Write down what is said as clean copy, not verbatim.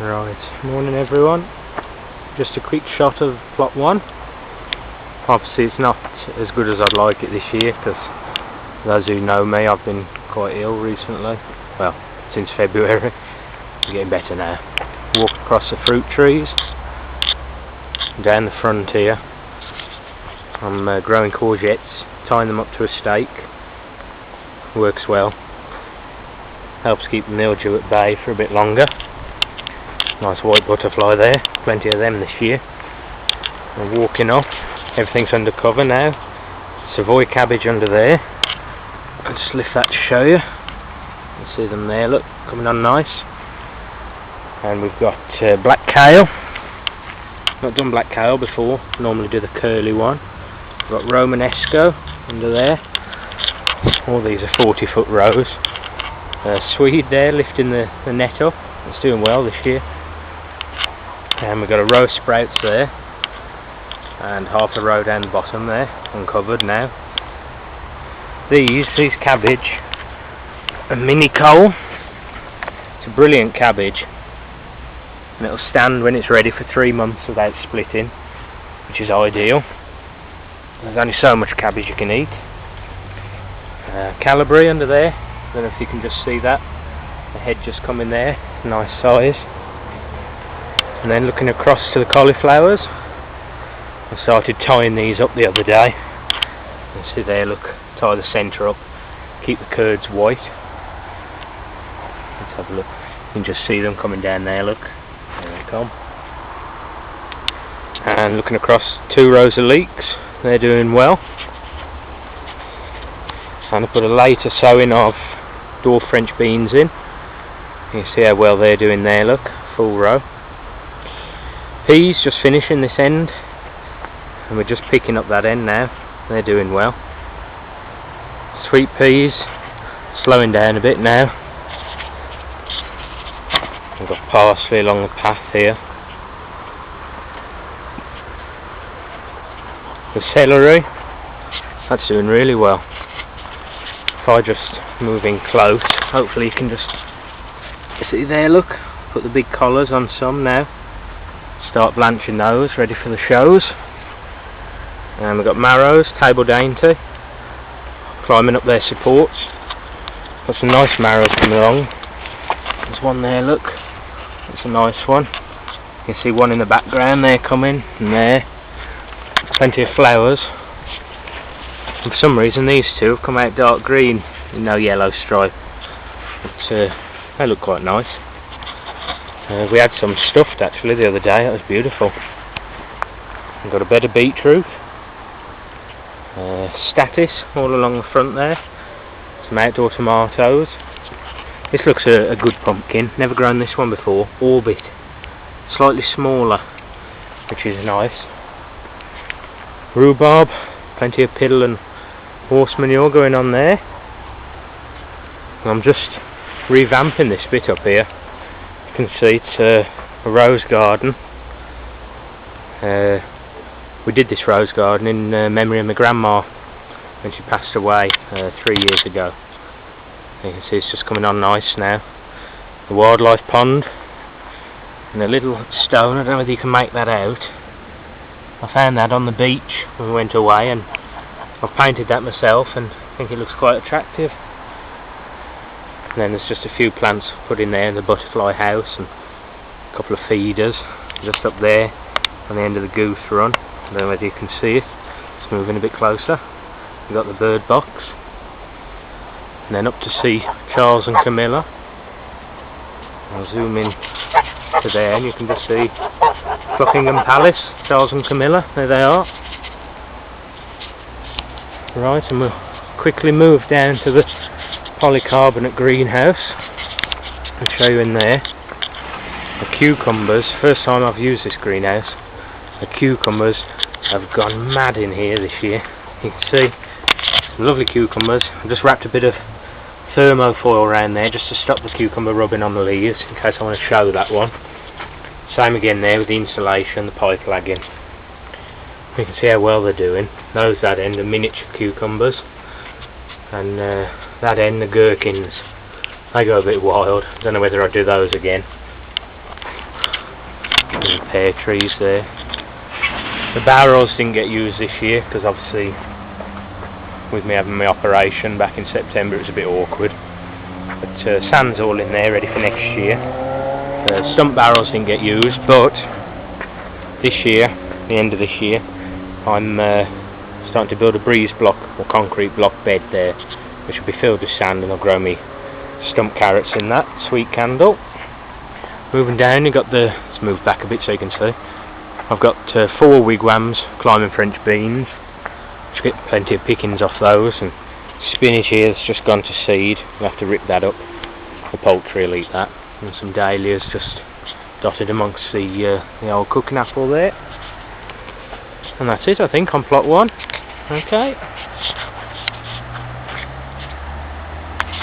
Right, morning everyone. Just a quick shot of plot 1. Obviously it's not as good as I'd like it this year, because those who know me, I've been quite ill recently. Well, since February. I'm getting better now. Walk across the fruit trees, down the front here. I'm growing courgettes, tying them up to a stake. Works well. Helps keep the mildew at bay for a bit longer. Nice white butterfly there, plenty of them this year. I'm walking off, everything's under cover now. Savoy cabbage under there. I'll just lift that to show you. You see them there, look, coming on nice. And we've got black kale. Not done black kale before, normally do the curly one. We've got Romanesco under there. All these are 40-foot rows. Swede there, lifting the net up. It's doing well this year. And we've got a row of sprouts there, and half a row down the bottom there, uncovered now. These cabbage, a mini cole. It's a brilliant cabbage, and it'll stand when it's ready for 3 months without splitting, which is ideal. There's only so much cabbage you can eat. Calibri under there, I don't know if you can just see that. The head just coming there, nice size. And then looking across to the cauliflowers, I started tying these up the other day. You see there, look, tie the centre up, keep the curds white. Let's have a look. You can just see them coming down there, look. There they come. And looking across 2 rows of leeks, they're doing well. And I put a later sowing of dwarf French beans in. You can see how well they're doing there, look, full row. Peas just finishing this end, and we're just picking up that end now. They're doing well. Sweet peas slowing down a bit now. We've got parsley along the path here. The celery, that's doing really well. If I just move in close, hopefully you can just see there, look. Put the big collars on some now. Start blanching those, ready for the shows. And we've got marrows, table dainty, climbing up their supports. Got some nice marrows coming along. There's one there, look. That's a nice one. You can see one in the background there coming, and there. Plenty of flowers. And for some reason these two have come out dark green with no yellow stripe. But they look quite nice. We had some stuffed actually the other day, that was beautiful. We've got a bed of beetroot, statice all along the front there, some outdoor tomatoes. This looks a good pumpkin, never grown this one before. Orbit, slightly smaller, which is nice. Rhubarb, plenty of piddle and horse manure going on there. I'm just revamping this bit up here. You can see it's a rose garden. We did this rose garden in memory of my grandma when she passed away 3 years ago. You can see it's just coming on nice now. The wildlife pond and a little stone, I don't know whether you can make that out. I found that on the beach when we went away, and I've painted that myself and I think it looks quite attractive. And then there's just a few plants put in there, the butterfly house and a couple of feeders just up there on the end of the goose run. I don't know whether you can see it. It's moving a bit closer. We've got the bird box. And then up to see Charles and Camilla. I'll zoom in to there and you can just see Buckingham Palace, Charles and Camilla, there they are. Right, and we'll quickly move down to the polycarbonate greenhouse and show you in there. The cucumbers, first time I've used this greenhouse, the cucumbers have gone mad in here this year. You can see lovely cucumbers. I've just wrapped a bit of thermofoil around there just to stop the cucumber rubbing on the leaves in case I want to show that one. Same again there with the insulation, the pipe lagging. You can see how well they're doing. Those that end are miniature cucumbers, and that end the gherkins. They go a bit wild. Don't know whether I'll do those again. pear trees there. The barrels didn't get used this year because obviously with me having my operation back in September it was a bit awkward. But sand's all in there ready for next year. Stump barrels didn't get used, but this year, the end of this year, I'm starting to build a breeze block or concrete block bed there, which will be filled with sand, and I'll grow me stump carrots in that. Sweet candle. Moving down, you've got let's move back a bit so you can see. I've got 4 wigwams, climbing French beans. Just get plenty of pickings off those, and spinach here has just gone to seed. We'll have to rip that up. The poultry will eat that. And some dahlias just dotted amongst the old cooking apple there. And that's it, I think, on plot 1. Okay.